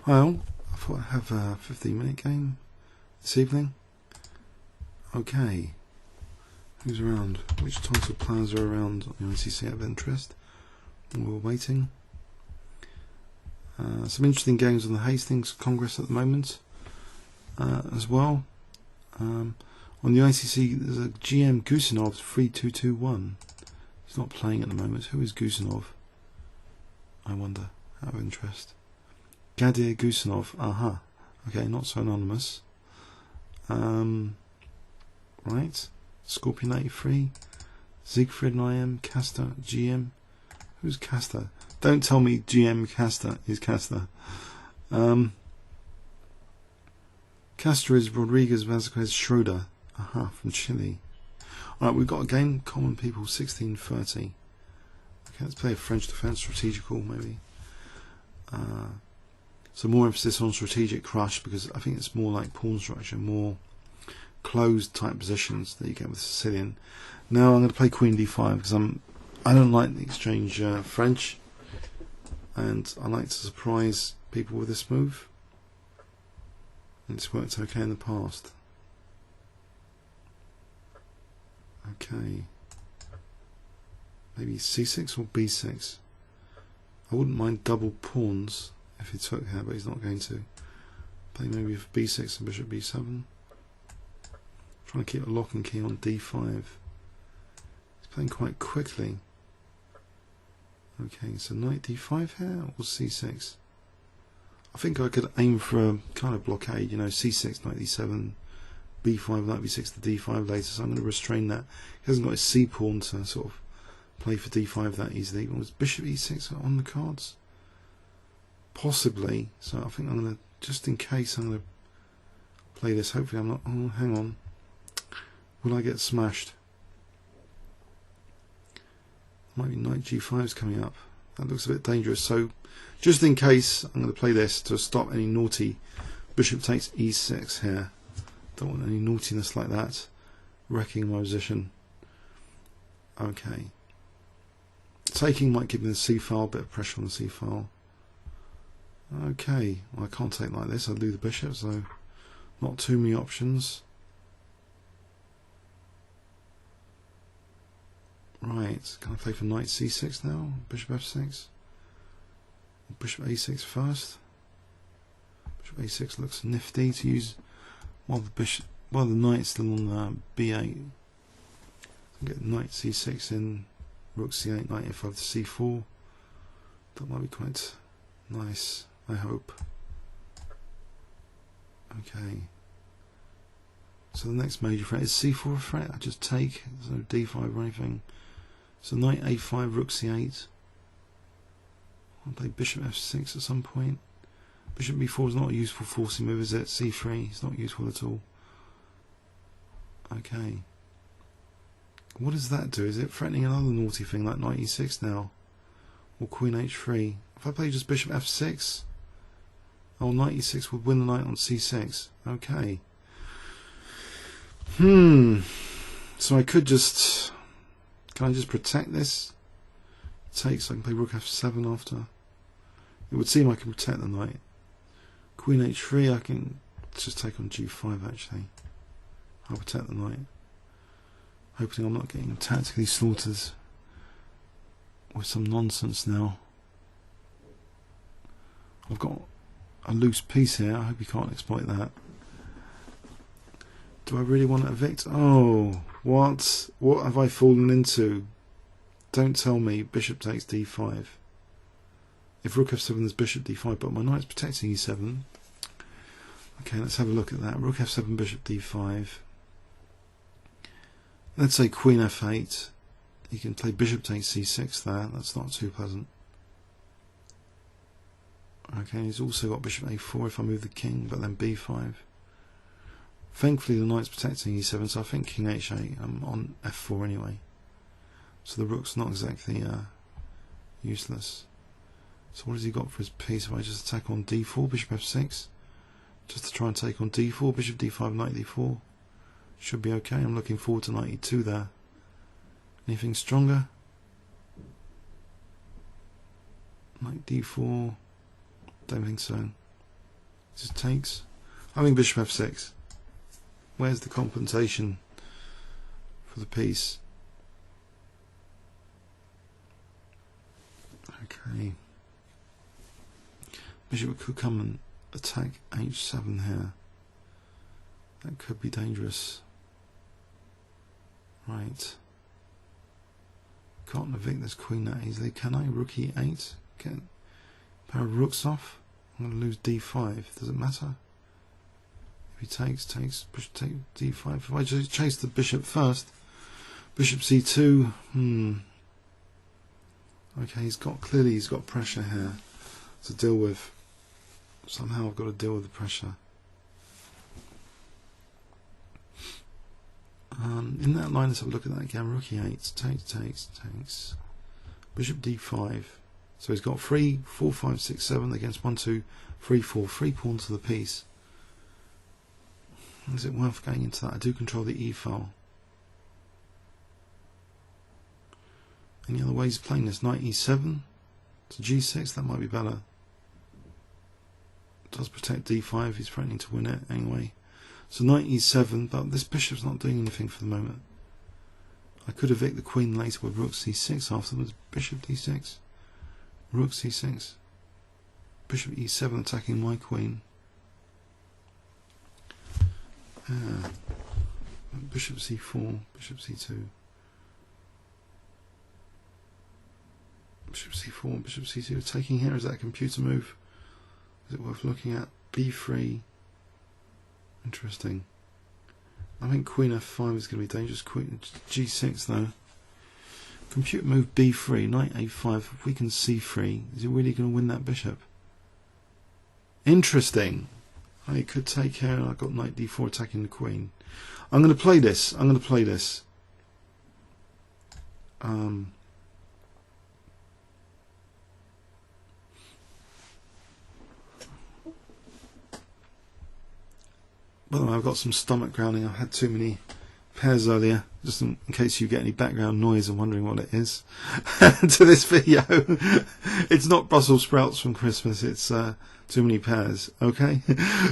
Well, I thought I'd have a 15-minute game this evening. Okay. Who's around? Which types of players are around on the ICC of interest? We're waiting. Some interesting games on the Hastings Congress at the moment as well. On the ICC, there's a GM Gusenov 3221. He's not playing at the moment. Who is Gusenov? I wonder. Out of interest. Gadir Gusenov. Aha. Okay, not so anonymous. Right. Scorpion 83. Siegfried IM. Castor GM. Who's Castor? Don't tell me GM Castor is Castor. Castor is Rodriguez Vasquez Schroeder. Aha, from Chile. Alright, we've got a game. Common People 1630. Okay, let's play a French defense strategical maybe. So more emphasis on strategic crush because I think it's more like pawn structure, more closed type positions that you get with Sicilian. Now I'm going to play Queen D5 because I don't like the exchange French, and I like to surprise people with this move. And it's worked okay in the past. Okay. Maybe C6 or B6. I wouldn't mind double pawns if he took here, but he's not going to. Play maybe for B6 and Bishop B7. Trying to keep a lock and key on D5. He's playing quite quickly. Okay, so Knight D5 here or C6. I think I could aim for a kind of blockade, you know, C6, Knight D7, B5, Knight B6 to D5 later, so I'm going to restrain that. He hasn't got his C pawn to sort of play for D5 that easily. Was Bishop E6 on the cards? Possibly, so I think I'm going to, just in case, I'm going to play this. Hopefully I'm not, oh, hang on. Will I get smashed? Might be Knight G5's coming up. That looks a bit dangerous, so just in case, I'm going to play this to stop any naughty. Bishop takes E6 here. Don't want any naughtiness like that wrecking my position. Okay. Taking might give me the C file, bit of pressure on the C file. Okay, well, I can't take like this, I'll lose the bishop, so not too many options. Right, can I play for Knight C6 now? Bishop F6? Bishop A6 first? Bishop A6 looks nifty to use while the knight's still on B8. Get Knight C6 in, Rook C8, Knight F5 to C4. That might be quite nice, I hope. Okay. So the next major threat is C4 a threat. I just take, there's no D5 or anything. So Knight A5, Rook C8. I'll play Bishop F6 at some point. Bishop B4 is not a useful forcing move, is it? C3, it's not useful at all. Okay. What does that do? Is it threatening another naughty thing like Knight E6 now? Or Queen H3? If I play just Bishop F6, oh, Knight E6 would win the knight on C6. Okay. So I could just... Can I just protect this? Take, so I can play Rook F7 after. It would seem I can protect the knight. Queen H3, I can just take on G5 actually. I'll protect the knight. Hoping I'm not getting tactically slaughtered with some nonsense now. I've got a loose piece here, I hope you can't exploit that. Do I really want to evict? Oh, what? What have I fallen into? Don't tell me Bishop takes D5. If Rook F7 there's Bishop D5, but my knight's protecting E7. Okay, let's have a look at that. Rook F7, Bishop D5. Let's say Queen F8. You can play Bishop takes C6 there. That's not too pleasant. Okay, he's also got Bishop A4 if I move the king, but then B5. Thankfully the knight's protecting E7, so I think King H8. I'm on F4 anyway. So the rook's not exactly useless. So what has he got for his piece? If I just attack on D4, Bishop F6, just to try and take on D4, Bishop D5, Knight D4. Should be okay. I'm looking forward to Knight E2 there. Anything stronger? Knight D4. Don't think so. Just takes. I think bishop f6. Where's the compensation for the piece? Okay. Bishop could come and attack h7 here. That could be dangerous. Right. Can't evict this queen that easily, can I? Rook e8. Get a pair of rooks off. I'm going to lose d5. Does it matter? If he takes, bishop take d5. If I just chase the bishop first, bishop c2. Okay, clearly he's got pressure here to deal with. Somehow I've got to deal with the pressure. In that line, let's have a look at that again. Rook e8, takes. Bishop d5. So he's got 3, 4, 5, 6, 7 against 1, 2, 3, 4. 3 pawns to the piece. Is it worth going into that? I do control the e file. Any other ways of playing this? Knight e7 to g6. That might be better. It does protect d5. He's threatening to win it anyway. So knight e7, but this bishop's not doing anything for the moment. I could evict the queen later with rook c6 afterwards. Bishop d6, rook c6, bishop e7 attacking my queen. Bishop c4, bishop c2, bishop c4, bishop c2. Attacking here, is that a computer move? Is it worth looking at? b3. Interesting. I think queen f5 is going to be dangerous. Queen g6 though. Computer move b3, knight a5. If we can c3, is he really going to win that bishop? Interesting. I could take care. I've got knight d4 attacking the queen. I'm going to play this. By the way, I've got some stomach growling. I've had too many pairs earlier, just in case you get any background noise and wondering what it is to this video. It's not Brussels sprouts from Christmas, it's too many pairs. Okay,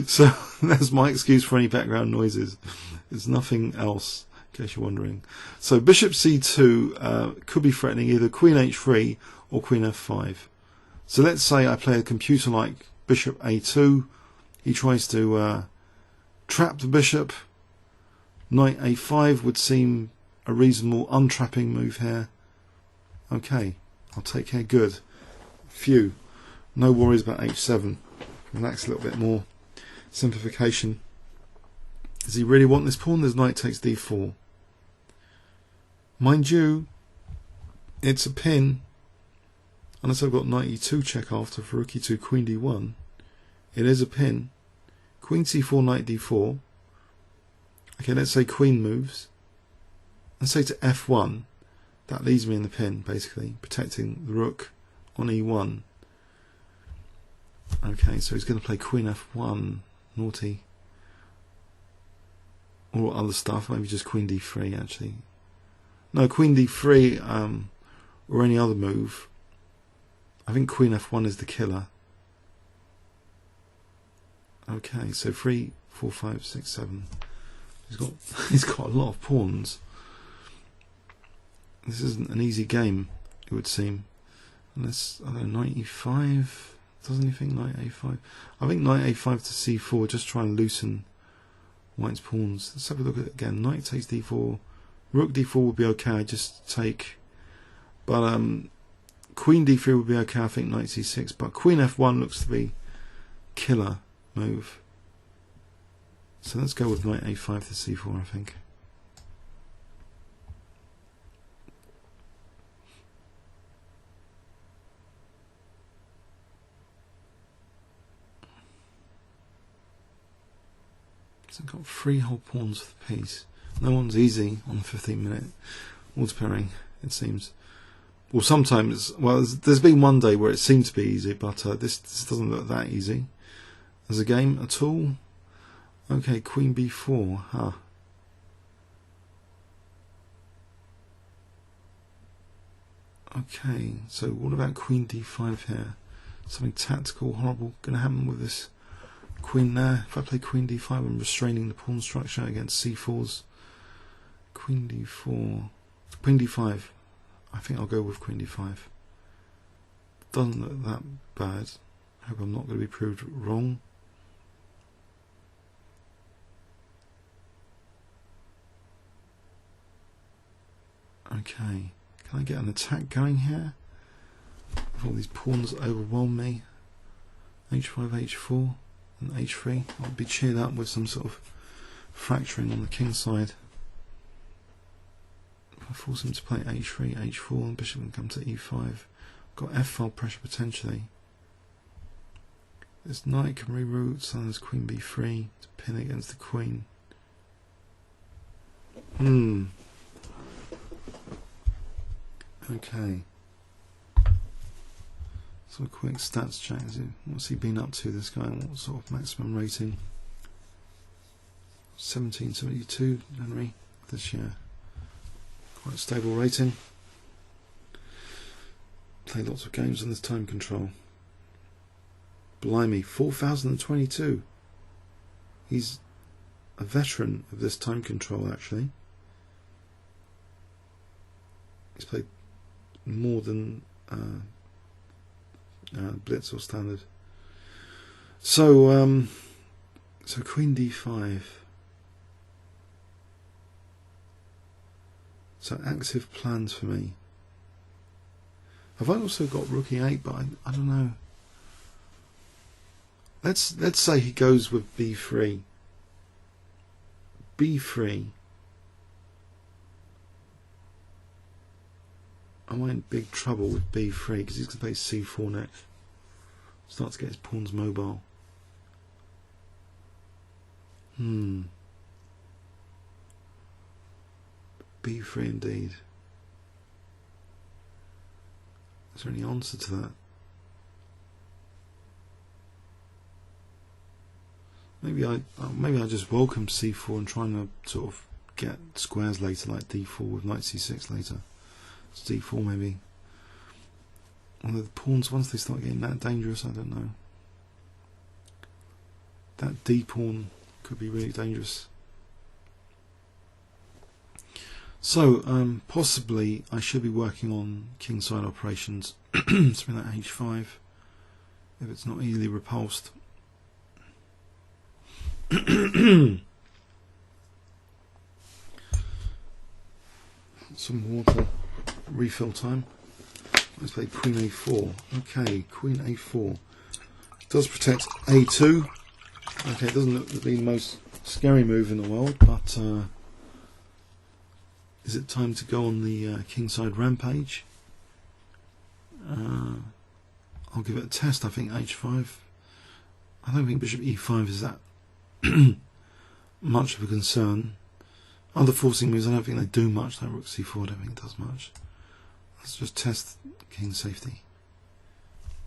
so that's my excuse for any background noises. It's nothing else, in case you're wondering. So bishop c2 could be threatening either queen h3 or queen f5. So let's say I play a computer like bishop a2. He tries to trap the bishop. Knight a5 would seem a reasonable untrapping move here. Okay, I'll take care. Good. Phew. No worries about h7. Relax a little bit more. Simplification. Does he really want this pawn? There's knight takes d4. Mind you, it's a pin. Unless I've got knight e2 check after for rook e2, queen d1. It is a pin. Queen c4, knight d4. Okay, let's say queen moves. Let's say to f1. That leaves me in the pin, basically, protecting the rook on e1. Okay, so he's going to play queen f1. Naughty. Or other stuff, maybe just queen d3, actually. No, queen d3, or any other move. I think queen f1 is the killer. Okay, so 3, 4, 5, 6, 7. He's got a lot of pawns. This isn't an easy game, it would seem. Unless, I don't know, knight e5. Doesn't he think knight a5? I think knight a5 to c4, just try and loosen white's pawns. Let's have a look at it again. Knight takes d4. Rook d4 would be okay, I just take. But queen d3 would be okay, I think knight c6. But queen f1 looks to be killer move. So let's go with knight a5 to c4, I think. So I've got 3 whole pawns for the piece. No one's easy on the 15-minute auto pairing, it seems. Well, sometimes, well, there's been one day where it seemed to be easy, but this doesn't look that easy as a game at all. Okay, queen b4, huh. Okay, so what about queen d5 here? Something tactical, horrible going to happen with this queen there. If I play queen d5, I'm restraining the pawn structure against c4s. Queen d4, queen d5. I think I'll go with queen d5. Doesn't look that bad. I hope I'm not going to be proved wrong. Okay, can I get an attack going here? If all these pawns overwhelm me. h5, h4 and h3. I'll be cheered up with some sort of fracturing on the king side. If I force him to play h3, h4 and bishop can come to e5. Got f-file pressure potentially. This knight can reroute, so there's queen b3 to pin against the queen. Okay. So a quick stats check. What's he been up to, this guy? What sort of maximum rating? 1772, Henry, this year. Quite a stable rating. Played lots of games on this time control. Blimey, 4022. He's a veteran of this time control, actually. He's played more than Blitz or Standard. So, so Queen d5. So active plans for me. Have I also got Rook e8? But I don't know. Let's say he goes with b3. b3. I'm in big trouble with b3 because he's going to play c4 next. Start to get his pawns mobile. b3 indeed. Is there any answer to that? Maybe I just welcome c4 and try and sort of get squares later, like d4 with knight c6 later. It's d4 maybe. Although the pawns, once they start getting that dangerous, I don't know. That d pawn could be really dangerous. So possibly I should be working on kingside operations. Something like h5 if it's not easily repulsed. Some water. Refill time. Let's play queen a4. Okay, queen a4 does protect a2. Okay, it doesn't look to be the most scary move in the world, but is it time to go on the kingside rampage? I'll give it a test. I think h5. I don't think bishop e5 is that much of a concern. Other forcing moves, I don't think they do much. Like rook c4, I don't think it does much. Let's just test king's safety.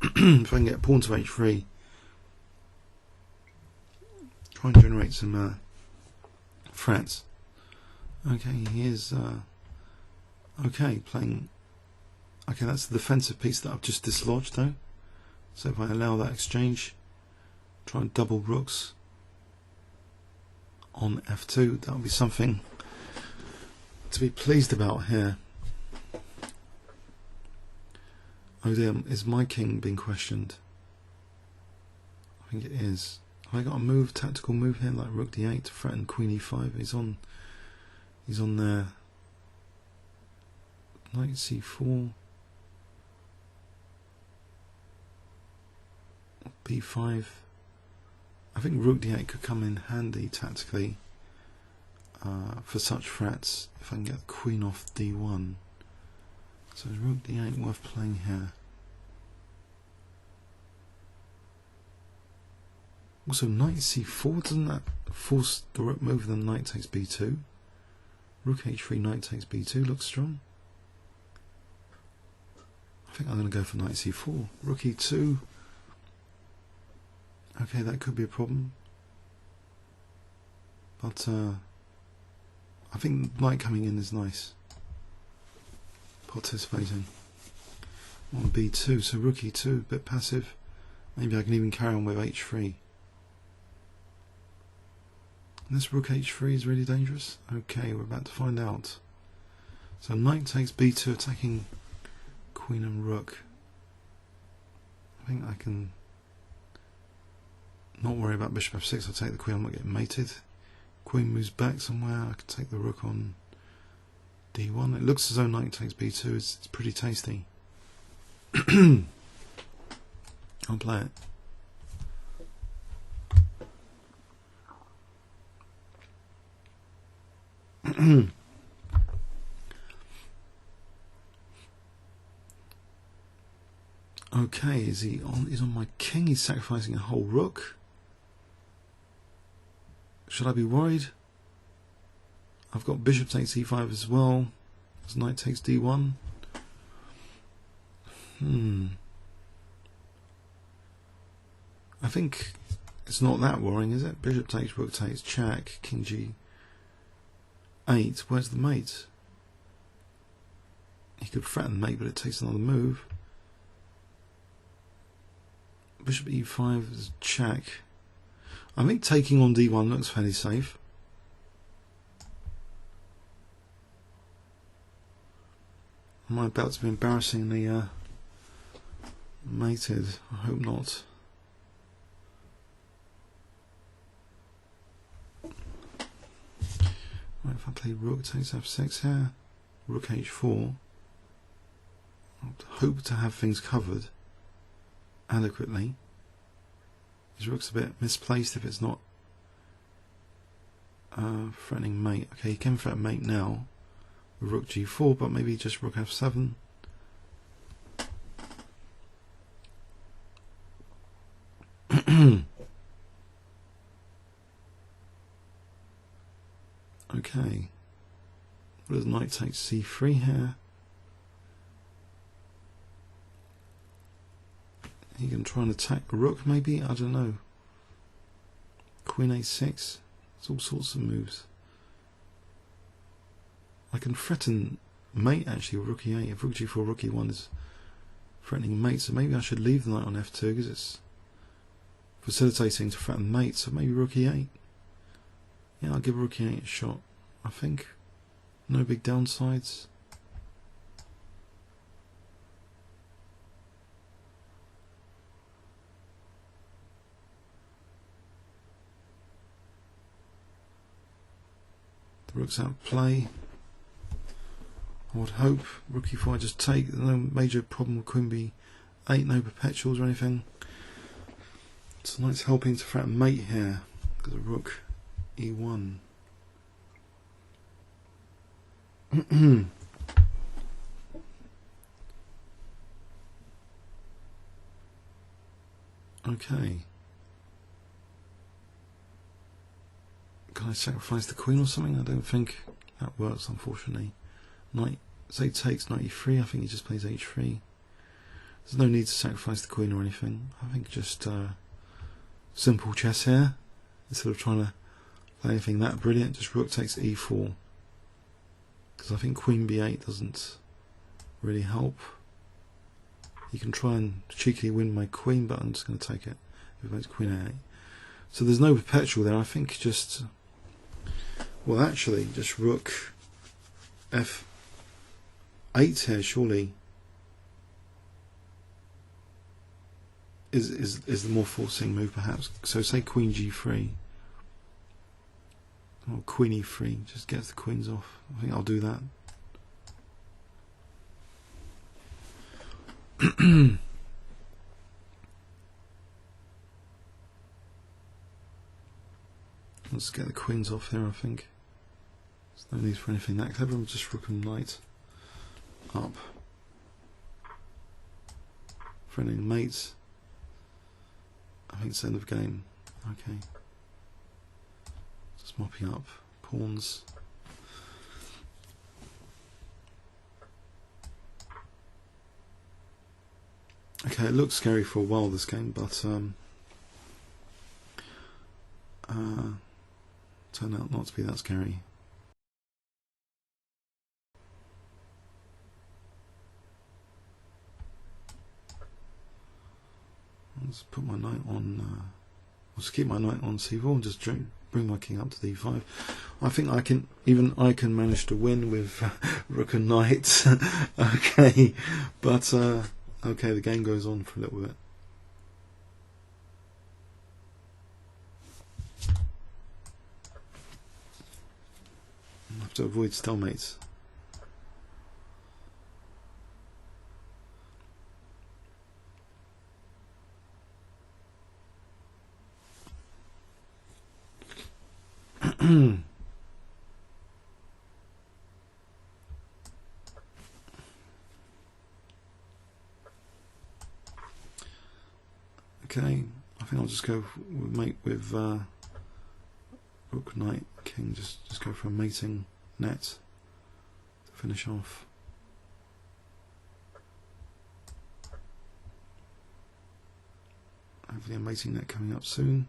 If I can get pawn to h3, try and generate some threats. Okay, here's okay, playing. Okay, that's the defensive piece that I've just dislodged though. So if I allow that exchange, try and double rooks on f2, that'll be something to be pleased about here. Oh dear, is my king being questioned? I think it is. Have I got a move, tactical move here, like rook d8 to threaten queen e5? He's on there. Knight c4. b5. I think rook d8 could come in handy tactically for such threats if I can get the queen off d1. So is rook d8 worth playing here? Also knight c4, doesn't that force the rook move, then knight takes b2? Rook h3, knight takes b2 looks strong. I think I'm going to go for knight c4. Rook e2. Okay, that could be a problem. But I think knight coming in is nice. Participating on b2, so rook e2, a bit passive. Maybe I can even carry on with h3. This rook h3 is really dangerous. Okay, we're about to find out. So knight takes b2, attacking queen and rook. I think I can not worry about bishop f6. I'll take the queen, I'm not getting mated. Queen moves back somewhere, I can take the rook on d1. It looks as though knight takes b2, it's pretty tasty. I'll play it. Okay, is he on? He's on my king. He's sacrificing a whole rook. Should I be worried? I've got bishop takes e5 as well. As knight takes d1. I think it's not that worrying, is it? Bishop takes, rook takes, check, king g8. Where's the mate? He could threaten mate, but it takes another move. Bishop e5 is check. I think taking on d1 looks fairly safe. Am I about to be embarrassingly mated? I hope not. Right, if I play rook takes f6 here, rook h4, I'll hope to have things covered adequately. His rook's a bit misplaced if it's not threatening mate. Okay, he can threaten mate now with rook g4, but maybe just rook f7. Okay, what does knight take c3 here? He can try and attack rook maybe, I don't know. Queen a6, it's all sorts of moves. I can threaten mate actually with rook e8. If rook g4, rook e1 is threatening mate, so maybe I should leave the knight on f2 because it's facilitating to threaten mate, so maybe rook e8. Yeah, I'll give rook e8 a shot, I think. No big downsides. The rook's out of play. I would hope. Rook e4 just take. No major problem with queen b8, no perpetuals or anything. So knight's helping to threaten mate here because of rook e1. Okay. Can I sacrifice the queen or something? I don't think that works, unfortunately. Knight, say takes knight e3, I think he just plays h3. There's no need to sacrifice the queen or anything. I think just simple chess here. Instead of trying to play anything that brilliant, just rook takes e4. Because I think queen b8 doesn't really help. You can try and cheekily win my queen, but I'm just going to take it if it makes queen a8. So there's no perpetual there. I think just, well, actually, just rook f8 here surely is the more forcing move, perhaps. So say queen g3 or queen e3 just gets the queens off. I think I'll do that. Let's get the queens off here, I think. There's no need for anything that clever. I'll just rook and knight up. Threatening mates. I think it's the end of the game. Okay. Just mopping up pawns. Okay, it looked scary for a while, this game, but turned out not to be that scary. Let's put my knight on. Let's keep my knight on c4 and just bring my king up to d5. I think I can manage to win with rook and knight. Okay, but okay, the game goes on for a little bit. I have to avoid stalemates. Okay, I think I'll just go with mate with rook, knight, king. Just go for a mating net to finish off. Hopefully a mating net coming up soon.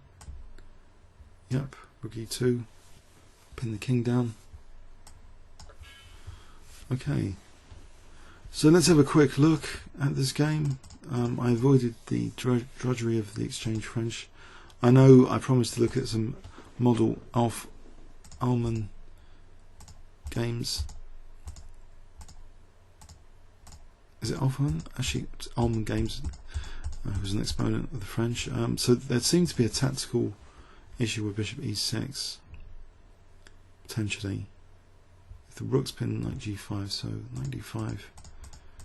Yep, rook e2. Pin the king down. Okay, so let's have a quick look at this game. I avoided the drudgery of the exchange French. I know I promised to look at some model Alf Alman games. Is it Alfman? Actually, it's Alman Games, who's an exponent of the French. So there seems to be a tactical issue with bishop e6. Potentially, if the rook's pinned knight g5, so knight d5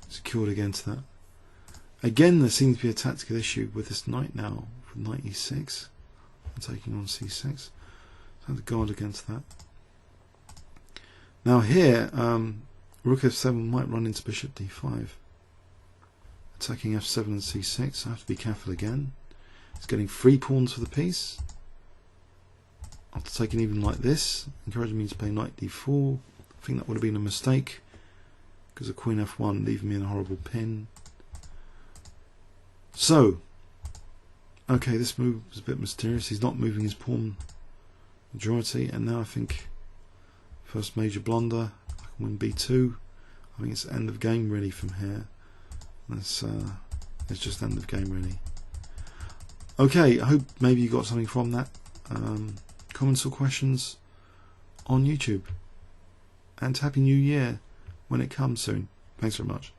secured against that. Again, there seems to be a tactical issue with this knight now, with knight e6 and taking on c6. So I have to guard against that. Now here, rook f7 might run into bishop d5, attacking f7 and c6. I have to be careful again. It's getting free pawns for the piece. After taking even like this, encouraging me to play knight d4. I think that would have been a mistake, because of queen f1 leaving me in a horrible pin. So, okay, this move was a bit mysterious. He's not moving his pawn majority, and now I think first major blunder. I can win b2. I think it's end of game really from here. It's just end of game really. Okay, I hope maybe you got something from that. Comments or questions on YouTube, and Happy New Year when it comes soon. Thanks very much.